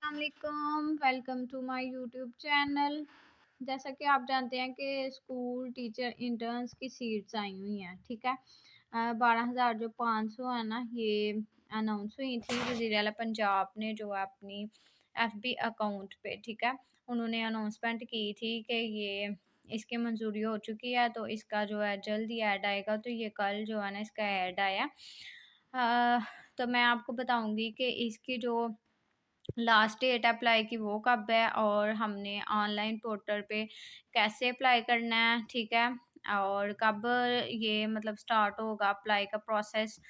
अस्सलामुअलैकुम, welcome to my YouTube channel. जैसा कि आप जानते हैं कि स्कूल टीचर इंटर्न्स की सीट्स आई हुई हैं, ठीक है। 12,000 जो 500 है ना, ये अनाउंस हुई थी। वज़ीर आला पंजाब ने जो है अपनी एफबी अकाउंट पे, ठीक है, उन्होंने अनाउंसमेंट की थी कि ये इसकी मंजूरी हो चुकी है, तो इसका जो है जल्द ही ऐड आएगा। तो ये कल जो है ना इसका ऐड आया। अ, तो मैं आपको बताऊंगी कि इसकी जो लास्ट डेट अप्लाई की वो कब है और हमने ऑनलाइन पोर्टल पे कैसे अप्लाई करना है, ठीक है। और कब ये मतलब स्टार्ट होगा अप्लाई का प्रोसेस।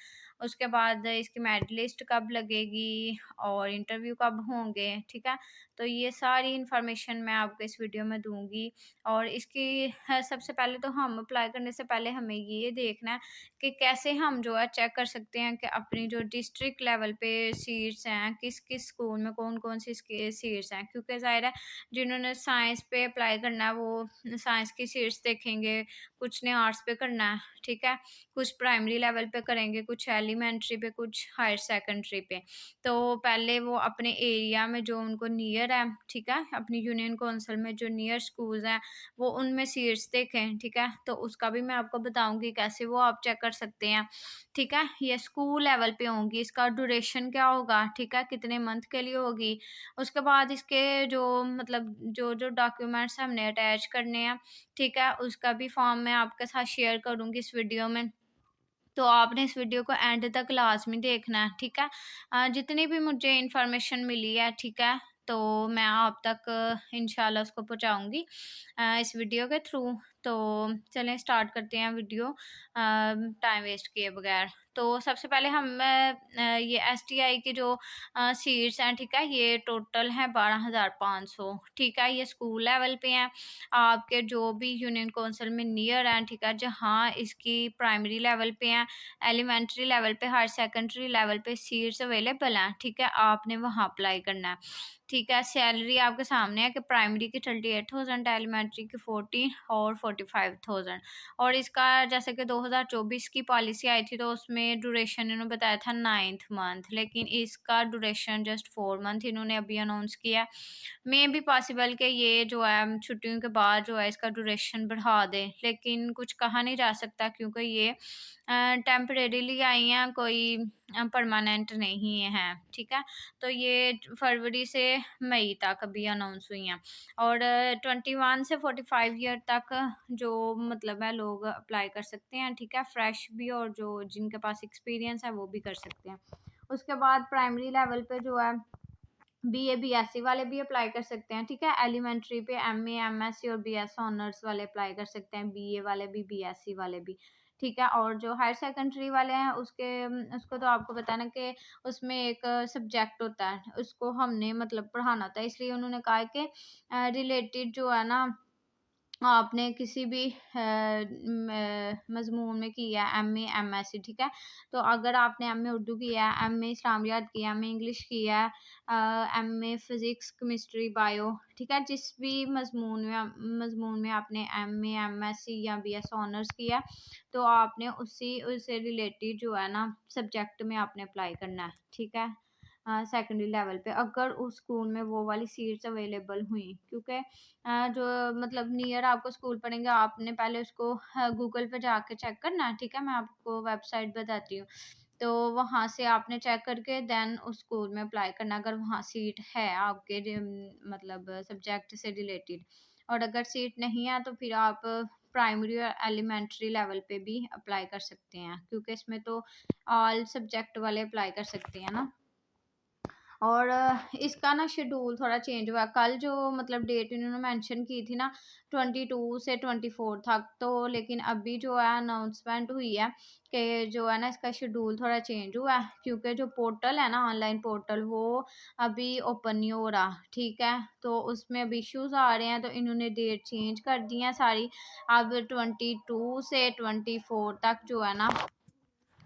उसके बाद इसकी मेरिट लिस्ट कब लगेगी और इंटरव्यू कब होंगे, ठीक है। तो ये सारी इन्फॉर्मेशन मैं आपको इस वीडियो में दूंगी। और इसकी सबसे पहले तो हम अप्लाई करने से पहले हमें ये देखना है कि कैसे हम जो है चेक कर सकते हैं कि अपनी जो डिस्ट्रिक्ट लेवल पे सीट्स हैं, किस किस स्कूल में कौन कौन सी सीट्स हैं। क्योंकि ज़ाहिर है जिन्होंने साइंस पे अप्लाई करना है वो साइंस की सीट्स देखेंगे, कुछ ने आर्ट्स पे करना है, ठीक है। कुछ प्राइमरी लेवल पे करेंगे, कुछ एलिमेंट्री पे, कुछ हायर सेकेंडरी पे। तो पहले वो अपने एरिया में जो उनको नियर है, ठीक है, अपनी यूनियन काउंसिल में जो नियर स्कूल्स हैं वो उनमें सीट्स देखें, ठीक है। तो उसका भी मैं आपको बताऊंगी कैसे वो आप चेक कर सकते हैं, ठीक है। ये स्कूल लेवल पे होंगी, इसका ड्यूरेशन क्या होगा, ठीक है, कितने मंथ के लिए होगी। उसके बाद इसके जो मतलब जो जो डॉक्यूमेंट्स हमने अटैच करने हैं, ठीक है, उसका भी फॉर्म मैं आपके साथ शेयर करूंगी इस वीडियो में। तो आपने इस वीडियो को एंड तक लाज़मी देखना है, ठीक है। जितनी भी मुझे इन्फॉर्मेशन मिली है, ठीक है, तो मैं आप तक इंशाल्लाह उसको पहुँचाऊँगी इस वीडियो के थ्रू। तो चलें स्टार्ट करते हैं वीडियो टाइम वेस्ट किए बगैर। तो सबसे पहले हम ये एसटीआई की जो सीट्स हैं, ठीक है, ये टोटल है 12,500, ठीक है। ये स्कूल लेवल पे हैं। आपके जो भी यूनियन काउंसिल में नियर हैं, ठीक है, जहाँ इसकी प्राइमरी लेवल पे हैं, एलिमेंट्री लेवल पे, हायर सेकेंडरी लेवल पे सीट्स अवेलेबल हैं, ठीक है, आपने वहाँ अप्लाई करना है, ठीक है। सैलरी आपके सामने है कि प्राइमरी की 38,000, एलिमेंट्री की 40 और 45,000। और इसका जैसे कि 2024 की पॉलिसी आई थी तो उसमें ड्यूरेशन इन्होंने बताया था 9th मंथ, लेकिन इसका ड्यूरेशन जस्ट 4 मंथ इन्होंने अभी अनाउंस किया। मे बी पॉसिबल कि ये जो है छुट्टियों के बाद जो है इसका ड्यूरेशन बढ़ा दें, लेकिन कुछ कहा नहीं जा सकता क्योंकि ये टेम्परेरीली आई हैं, कोई परमानेंट नहीं है, ठीक है। तो ये फरवरी से मई तक अभी अनाउंस हुई हैं। और 21 से 45 ईयर तक जो मतलब है लोग अप्लाई कर सकते हैं, ठीक है, फ्रेश भी और जो जिनके पास एक्सपीरियंस है वो भी कर सकते हैं। उसके बाद प्राइमरी लेवल पे जो है बीए बीएससी वाले भी अप्लाई कर सकते हैं, ठीक है। एलिमेंट्री पे एमए एमएससी और बीएस ऑनर्स वाले अप्लाई कर सकते हैं, बीए वाले भी बीएससी वाले भी, ठीक है। और जो हायर सेकेंडरी वाले हैं उसको तो आपको बताना कि उसमें एक सब्जेक्ट होता है, उसको हमने मतलब पढ़ाना होता है, इसलिए उन्होंने कहा है कि रिलेटेड जो है ना आपने किसी भी मज़मून में किया है, एमए एमएससी, ठीक है। तो अगर आपने एमए उर्दू किया है, एमए इस्लामियात किया है, एमए इंग्लिश किया है, एमए फिज़िक्स केमिस्ट्री बायो, ठीक है, जिस भी मज़मून में आपने एमए एमएससी या बीएस ऑनर्स किया तो आपने उसी उससे रिलेटेड जो है ना सब्जेक्ट में आपने अप्लाई करना है, ठीक है। सेकेंडरी लेवल पे अगर उस स्कूल में वो वाली सीट्स अवेलेबल हुई, क्योंकि जो मतलब नियर आपको स्कूल पड़ेंगे आपने पहले उसको गूगल पे जाके चेक करना है, ठीक है। मैं आपको वेबसाइट बताती हूँ। तो वहाँ से आपने चेक करके देन उस स्कूल में अप्लाई करना अगर वहाँ सीट है आपके मतलब सब्जेक्ट से रिलेटेड। और अगर सीट नहीं है तो फिर आप प्राइमरी और एलिमेंट्री लेवल पे भी अप्लाई कर सकते हैं, क्योंकि इसमें तो ऑल सब्जेक्ट वाले अप्लाई कर सकते हैं ना। और इसका ना शेड्यूल थोड़ा चेंज हुआ। कल जो मतलब डेट इन्होंने मेंशन की थी ना 22 से 24 तक, तो लेकिन अभी जो है अनाउंसमेंट हुई है कि जो है ना इसका शेड्यूल थोड़ा चेंज हुआ है, क्योंकि जो पोर्टल है ना ऑनलाइन पोर्टल वो अभी ओपन नहीं हो रहा, ठीक है। तो उसमें अभी इश्यूज आ रहे हैं तो इन्होंने डेट चेंज कर दी है सारी। अब 22 से 24 तक जो है ना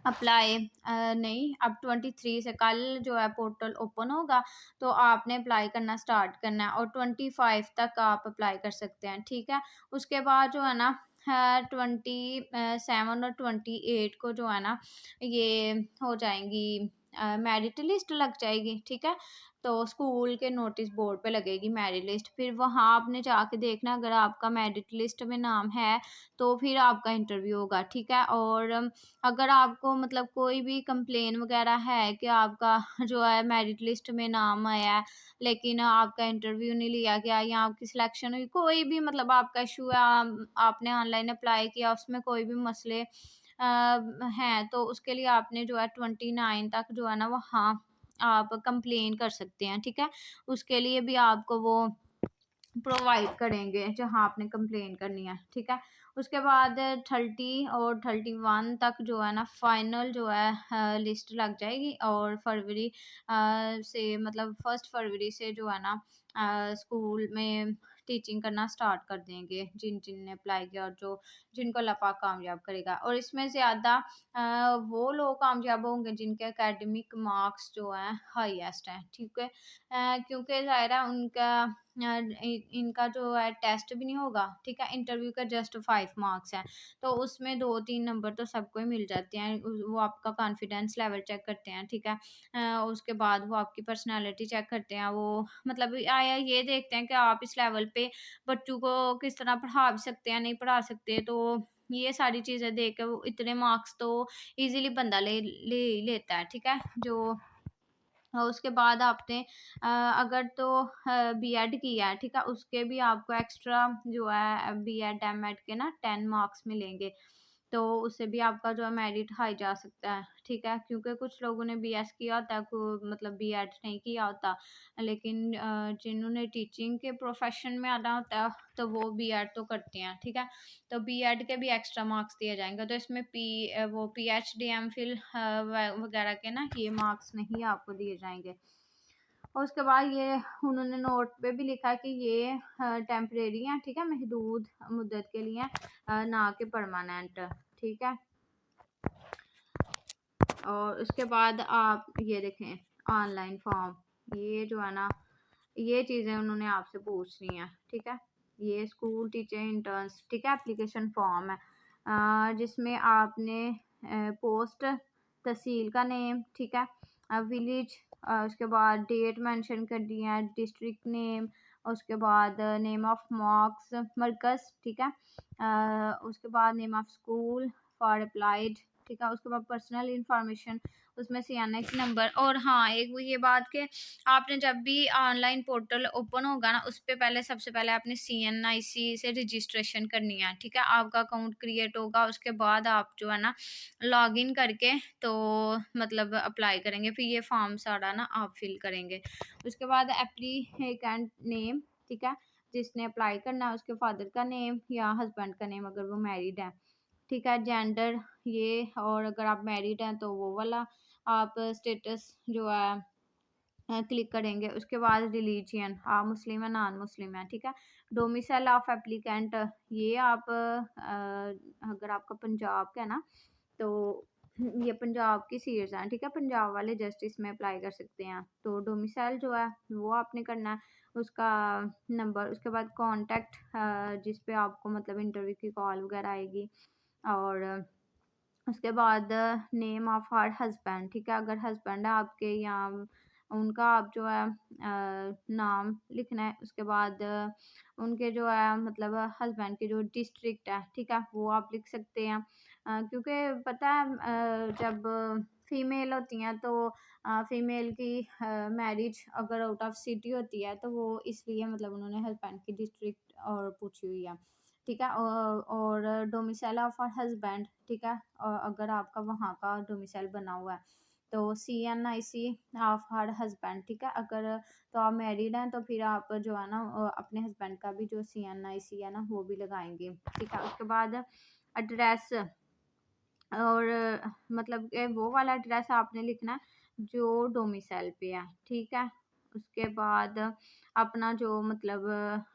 अप्लाई नहीं, अब 23 से कल जो है पोर्टल ओपन होगा तो आपने अप्लाई करना स्टार्ट करना है और 25 तक आप अप्लाई कर सकते हैं, ठीक है। उसके बाद जो है ना 27 और 28 को जो है ना ये हो जाएंगी मेरिट लिस्ट लग जाएगी, ठीक है। तो स्कूल के नोटिस बोर्ड पे लगेगी मेरिट लिस्ट, फिर वहाँ आपने जाके देखना, अगर आपका मेरिट लिस्ट में नाम है तो फिर आपका इंटरव्यू होगा, ठीक है। और अगर आपको मतलब कोई भी कंप्लेन वगैरह है कि आपका जो है मेरिट लिस्ट में नाम आया है लेकिन आपका इंटरव्यू नहीं लिया गया या आपकी सिलेक्शन हुई, कोई भी मतलब आपका इशू है, आपने ऑनलाइन अप्लाई किया उसमें कोई भी मसले हैं, तो उसके लिए आपने जो है 29 तक जो है ना वहाँ आप कंप्लेन कर सकते हैं, ठीक है। उसके लिए भी आपको वो प्रोवाइड करेंगे जहाँ आपने कंप्लेन करनी है, ठीक है। उसके बाद 30 और 31 तक जो है ना फाइनल जो है लिस्ट लग जाएगी, और फरवरी से मतलब 1 फरवरी से जो है ना स्कूल में टीचिंग करना स्टार्ट कर देंगे जिन जिन ने अप्लाई किया और जो जिनको अल्लाह पाक कामयाब करेगा। और इसमें ज़्यादा वो लोग कामयाब होंगे जिनके एकेडमिक मार्क्स जो हैं हाईएस्ट हैं, ठीक है। क्योंकि ज़ाहिर है उनका इनका जो है टेस्ट भी नहीं होगा, ठीक है। इंटरव्यू का जस्ट 5 मार्क्स है, तो उसमें 2-3 नंबर तो सबको ही मिल जाते हैं। वो आपका कॉन्फिडेंस लेवल चेक करते हैं, ठीक है। उसके बाद वो आपकी पर्सनालिटी चेक करते हैं, वो मतलब आया ये देखते हैं कि आप इस लेवल पे बच्चों को किस तरह पढ़ा भी सकते हैं, नहीं पढ़ा सकते। तो ये सारी चीज़ें देख के वो इतने मार्क्स तो इजीली बंदा ले लेता है, ठीक है। जो और उसके बाद आपने अगर तो बीएड किया है, ठीक है, उसके भी आपको एक्स्ट्रा जो है बीएड एमएड के ना 10 मार्क्स मिलेंगे, तो उससे भी आपका जो है मेरिट हाई जा सकता है, ठीक है। क्योंकि कुछ लोगों ने बीएस किया होता है, मतलब बीएड नहीं किया होता, लेकिन जिन्होंने टीचिंग के प्रोफेशन में आना होता है तो वो बीएड तो करते हैं, ठीक है। तो बीएड के भी एक्स्ट्रा मार्क्स दिए जाएंगे, तो इसमें वो पीएचडी एमफिल वगैरह के ना ये मार्क्स नहीं आपको दिए जाएंगे। और उसके बाद ये उन्होंने नोट पे भी लिखा है कि ये टेम्परेरी है, ठीक है, महदूद मुद्दत के लिए ना कि परमानेंट, ठीक है। और उसके बाद आप ये देखें ऑनलाइन फॉर्म, ये जो है ना ये चीज़ें उन्होंने आपसे पूछनी है, ठीक है। ये स्कूल टीचर इंटर्न्स, ठीक है, एप्लीकेशन फॉर्म है जिसमें आपने पोस्ट, तहसील का नेम, ठीक है, विलेज, उसके बाद डेट मेंशन कर दी है, डिस्ट्रिक्ट नेम, उसके बाद नेम ऑफ मार्क्स मरकज़, ठीक है। उसके बाद name of school for applied, ठीक है। उसके बाद पर्सनल इंफॉर्मेशन, उसमें CNI नंबर। और हाँ एक वो ये बात कि आपने जब भी ऑनलाइन पोर्टल ओपन होगा ना उस पे पहले सबसे पहले आपने CNIC से रजिस्ट्रेशन करनी है, ठीक है। आपका अकाउंट क्रिएट होगा, उसके बाद आप जो है ना लॉगिन करके तो मतलब अप्लाई करेंगे, फिर ये फॉर्म सारा ना आप फिल करेंगे। उसके बाद एप्लीकेंट नेम, ठीक है, जिसने अप्लाई करना है उसके फादर का नेम या हस्बैंड का नेम अगर वो मैरिड है, ठीक है। जेंडर ये, और अगर आप मैरिड हैं तो वो वाला आप स्टेटस जो है क्लिक करेंगे। उसके बाद रिलीजियन, आप मुस्लिम है नॉन मुस्लिम है, ठीक है। डोमिसाइल ऑफ एप्लीकेंट, ये आप अगर आपका पंजाब का है ना तो ये पंजाब की सीट्स हैं, ठीक है, पंजाब वाले जस्टिस में अप्लाई कर सकते हैं। तो डोमिसाइल जो है वो आपने करना है, उसका नंबर, उसके बाद कॉन्टैक्ट जिस पे आपको मतलब इंटरव्यू की कॉल वगैरह आएगी, और उसके बाद नेम ऑफ हर हस्बैंड, ठीक है, अगर हस्बैंड है आपके या उनका आप जो है नाम लिखना है। उसके बाद उनके जो है मतलब हस्बैंड की जो डिस्ट्रिक्ट है, ठीक है, वो आप लिख सकते हैं। क्योंकि पता है जब फीमेल होती हैं तो फीमेल की मैरिज अगर आउट ऑफ सिटी होती है तो वो इसलिए मतलब उन्होंने हस्बैंड की डिस्ट्रिक्ट और पूछी हुई है, ठीक है। और डोमिसाइल ऑफ आर हस्बैंड, ठीक है, और अगर आपका वहाँ का डोमिसाइल बना हुआ है तो CNIC ऑफ हर हस्बैंड, ठीक है। अगर तो आप मैरिड हैं तो फिर आप जो है ना अपने हस्बैंड का भी जो CNIC है ना वो भी लगाएंगे, ठीक है। उसके बाद एड्रेस, और मतलब वो वाला एड्रेस आपने लिखना है जो डोमिसाइल पे है, ठीक है। उसके बाद अपना जो मतलब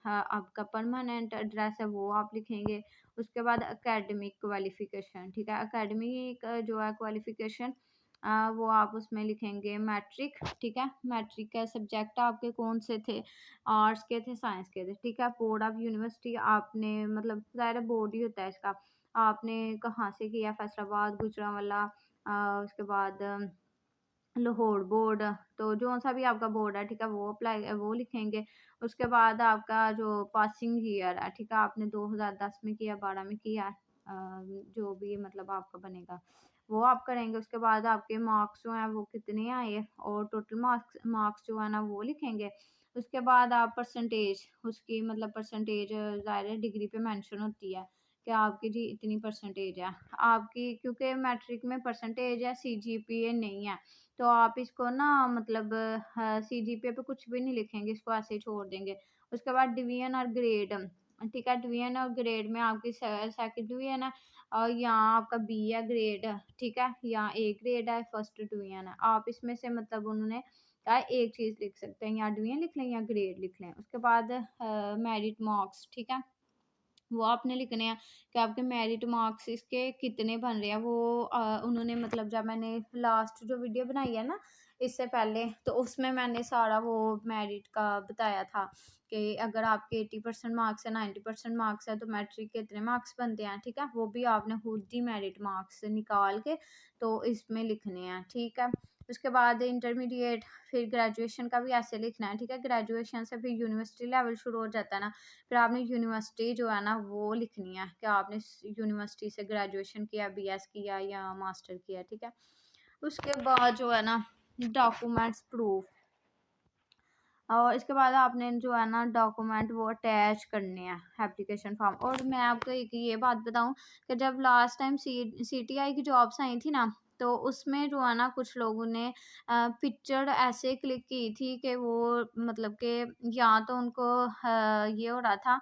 आपका परमानेंट एड्रेस है वो आप लिखेंगे। उसके बाद एकेडमिक क्वालिफिकेशन, ठीक है, एकेडमिक जो है क्वालिफिकेशन वो आप उसमें लिखेंगे मैट्रिक, ठीक है। मैट्रिक का सब्जेक्ट आपके कौन से थे, आर्ट्स के थे साइंस के थे, ठीक है। बोर्ड ऑफ यूनिवर्सिटी आपने मतलब ज़ाहिर बोर्ड ही होता है इसका, आपने कहाँ से किया, फैसलाबाद, गुजरांवाला, उसके बाद लाहौर बोर्ड, तो जो सा भी आपका बोर्ड है, ठीक है, वो लिखेंगे। उसके बाद आपका जो पासिंग ईयर है, ठीक है, आपने 2010 में किया, 12 में किया, जो भी मतलब आपका बनेगा वो आप करेंगे। उसके बाद आपके मार्क्स जो हैं वो कितने आए और टोटल मार्क्स मार्क्स जो है ना वो लिखेंगे। उसके बाद आप परसेंटेज, उसकी मतलब परसेंटेज ज़ाहिर है डिग्री पे मेंशन होती है कि आपकी जी इतनी परसेंटेज है आपकी, क्योंकि मैट्रिक में परसेंटेज है, सीजीपीए नहीं है। तो आप इसको ना मतलब सीजीपीए पे कुछ भी नहीं लिखेंगे, इसको ऐसे ही छोड़ देंगे। उसके बाद डिवीजन और ग्रेड, ठीक है, डिवीजन और ग्रेड में आपकी सेकंड डिवीजन है और यहाँ आपका बी है ग्रेड, ठीक है, यहाँ ए ग्रेड है, फर्स्ट डिवीजन है। आप इसमें से मतलब उन्होंने कहा एक चीज़ लिख सकते हैं, या डिवीजन लिख लें या ग्रेड लिख लें। उसके बाद मेरिट मार्क्स, ठीक है, वो आपने लिखने हैं कि आपके मेरिट मार्क्स इसके कितने बन रहे हैं। वो उन्होंने मतलब जब मैंने लास्ट जो वीडियो बनाई है ना इससे पहले, तो उसमें मैंने सारा वो मेरिट का बताया था कि अगर आपके 80% मार्क्स है, 90% मार्क्स है, तो मैट्रिक के इतने मार्क्स बनते हैं, ठीक है, वो भी आपने खुद ही मेरिट मार्क्स निकाल के तो इसमें लिखने हैं, ठीक है। उसके बाद इंटरमीडिएट, फिर ग्रेजुएशन का भी ऐसे लिखना है, ठीक है, ग्रेजुएशन से फिर यूनिवर्सिटी लेवल शुरू हो जाता है ना, फिर आपने यूनिवर्सिटी जो है ना वो लिखनी है कि आपने यूनिवर्सिटी से ग्रेजुएशन किया, बीएस किया या मास्टर किया, ठीक है। उसके बाद जो है ना डॉक्यूमेंट्स प्रूफ, और इसके बाद आपने जो है ना डॉक्यूमेंट वो अटैच करने हैं एप्लीकेशन फॉर्म। और मैं आपको एक ये बात बताऊं कि जब लास्ट टाइम सीटीआई की जॉब्स आई थी ना, तो उसमें जो है ना कुछ लोगों ने पिक्चर ऐसे क्लिक की थी कि वो मतलब कि या तो उनको ये हो रहा था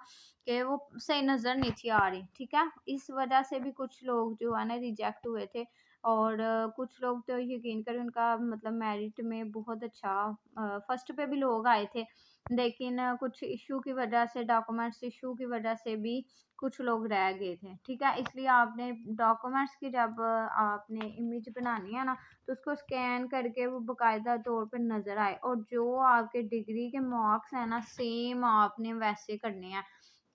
कि वो सही नज़र नहीं थी आ रही, ठीक है, इस वजह से भी कुछ लोग जो है ना रिजेक्ट हुए थे। और कुछ लोग तो यकीन करें उनका मतलब मेरिट में बहुत अच्छा फर्स्ट पे भी लोग आए थे, लेकिन कुछ इशू की वजह से, डॉक्यूमेंट्स इशू की वजह से भी कुछ लोग रह गए थे, ठीक है। इसलिए आपने डॉक्यूमेंट्स की जब आपने इमेज बनानी है ना, तो उसको स्कैन करके वो बाकायदा तौर पर नज़र आए, और जो आपके डिग्री के मार्क्स हैं ना सेम आपने वैसे करने हैं,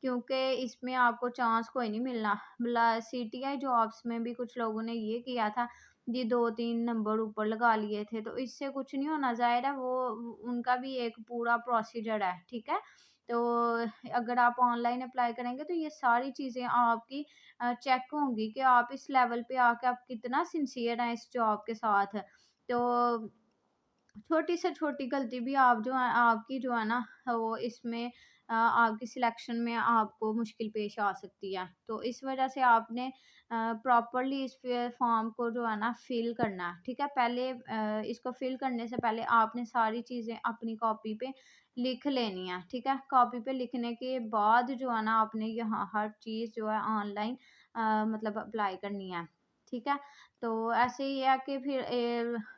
क्योंकि इसमें आपको चांस कोई नहीं मिलना। सीटीआई जॉब्स में भी कुछ लोगों ने ये किया था, ये 2-3 नंबर ऊपर लगा लिए थे, तो इससे कुछ नहीं होना, ज़ाहिर है वो उनका भी एक पूरा प्रोसीजर है, ठीक है। तो अगर आप ऑनलाइन अप्लाई करेंगे तो ये सारी चीज़ें आपकी चेक होंगी कि आप इस लेवल पे आके आप कितना सिंसियर हैं इस जॉब के साथ। तो छोटी से छोटी गलती भी आप जो है आपकी जो है ना वो इसमें आपकी सिलेक्शन में आपको मुश्किल पेश आ सकती है। तो इस वजह से आपने प्रॉपरली इस फॉर्म को जो है ना फिल करना है, ठीक है। पहले इसको फिल करने से पहले आपने सारी चीज़ें अपनी कॉपी पे लिख लेनी है, ठीक है। कॉपी पे लिखने के बाद जो है ना आपने यहाँ हर चीज़ जो है ऑनलाइन मतलब अप्लाई करनी है, ठीक है। तो ऐसे ही है कि फिर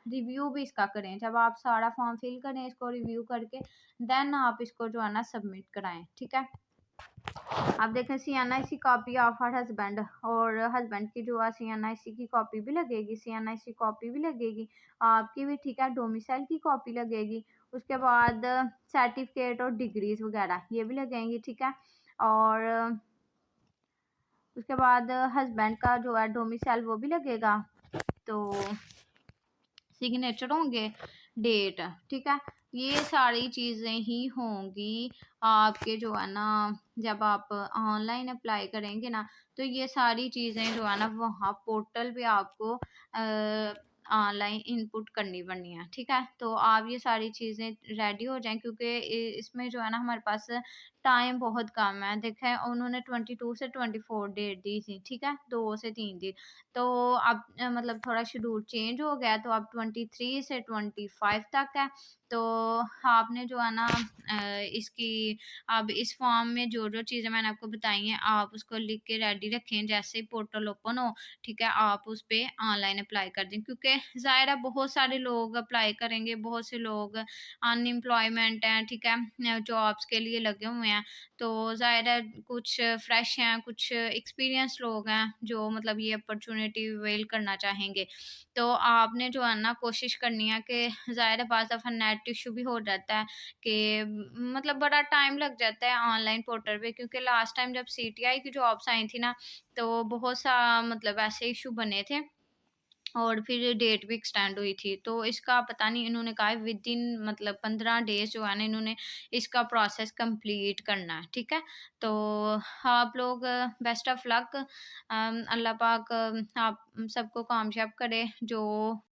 रिव्यू भी इसका करें, जब आप सारा फॉर्म फिल करें इसको रिव्यू करके देन आप इसको जो है ना सबमिट कराएं, ठीक है। आप देखें CNIC copy of her husband, और हस्बैंड की जो है CNIC की कॉपी भी लगेगी, CNIC कॉपी भी लगेगी आपकी भी, ठीक है, डोमिसाइल की कॉपी लगेगी। उसके बाद सर्टिफिकेट और डिग्रीज वगैरह ये भी लगेंगी, ठीक है। और उसके बाद हस्बैंड का जो है डोमिसाइल वो भी लगेगा, तो सिग्नेचर होंगे, डेट, ठीक है। ये सारी चीज़ें ही होंगी आपके जो है ना जब आप ऑनलाइन अप्लाई करेंगे ना, तो ये सारी चीज़ें जो है ना वहाँ पोर्टल पे आपको ऑनलाइन इनपुट करनी पड़नी है, ठीक है। तो आप ये सारी चीज़ें रेडी हो जाएं, क्योंकि इसमें जो है ना हमारे पास टाइम बहुत कम है। देखें उन्होंने 22 से 24 डेट दी थी, ठीक है, 2 से 3 दिन। तो अब मतलब थोड़ा शेड्यूल चेंज हो गया, तो अब 23 से 25 तक है। तो आपने जो है ना इसकी अब इस फॉर्म में जो जो चीज़ें मैंने आपको बताई हैं आप उसको लिख के रेडी रखें, जैसे ही पोर्टल ओपन हो, ठीक है, आप उस पर ऑनलाइन अप्लाई कर दें, क्योंकि ज़ाहिर है बहुत सारे लोग अप्लाई करेंगे, बहुत से लोग अनएम्प्लॉयमेंट हैं, ठीक है, जॉब्स के लिए लगे हुए हैं। तो ज़ाहिर है कुछ फ्रेश हैं, कुछ एक्सपीरियंस लोग हैं जो मतलब ये अपॉर्चुनिटी अवेल करना चाहेंगे। तो आपने जो है ना कोशिश करनी है कि ज़ाहिर है बाज़ दफ़ा नेट इशू भी हो जाता है कि मतलब बड़ा टाइम लग जाता है ऑनलाइन पोर्टल पे, क्योंकि लास्ट टाइम जब सीटीआई की जॉब्स आई थी ना, तो बहुत सा मतलब ऐसे इशू बने थे और फिर डेट भी एक्सटेंड हुई थी। तो इसका पता नहीं इन्होंने कहा है विदिन मतलब 15 डेज़ जो है ना इन्होंने इसका प्रोसेस कंप्लीट करना है, ठीक है? तो आप लोग बेस्ट ऑफ लक। अल्लाह पाक आप सबको कामयाब करे जो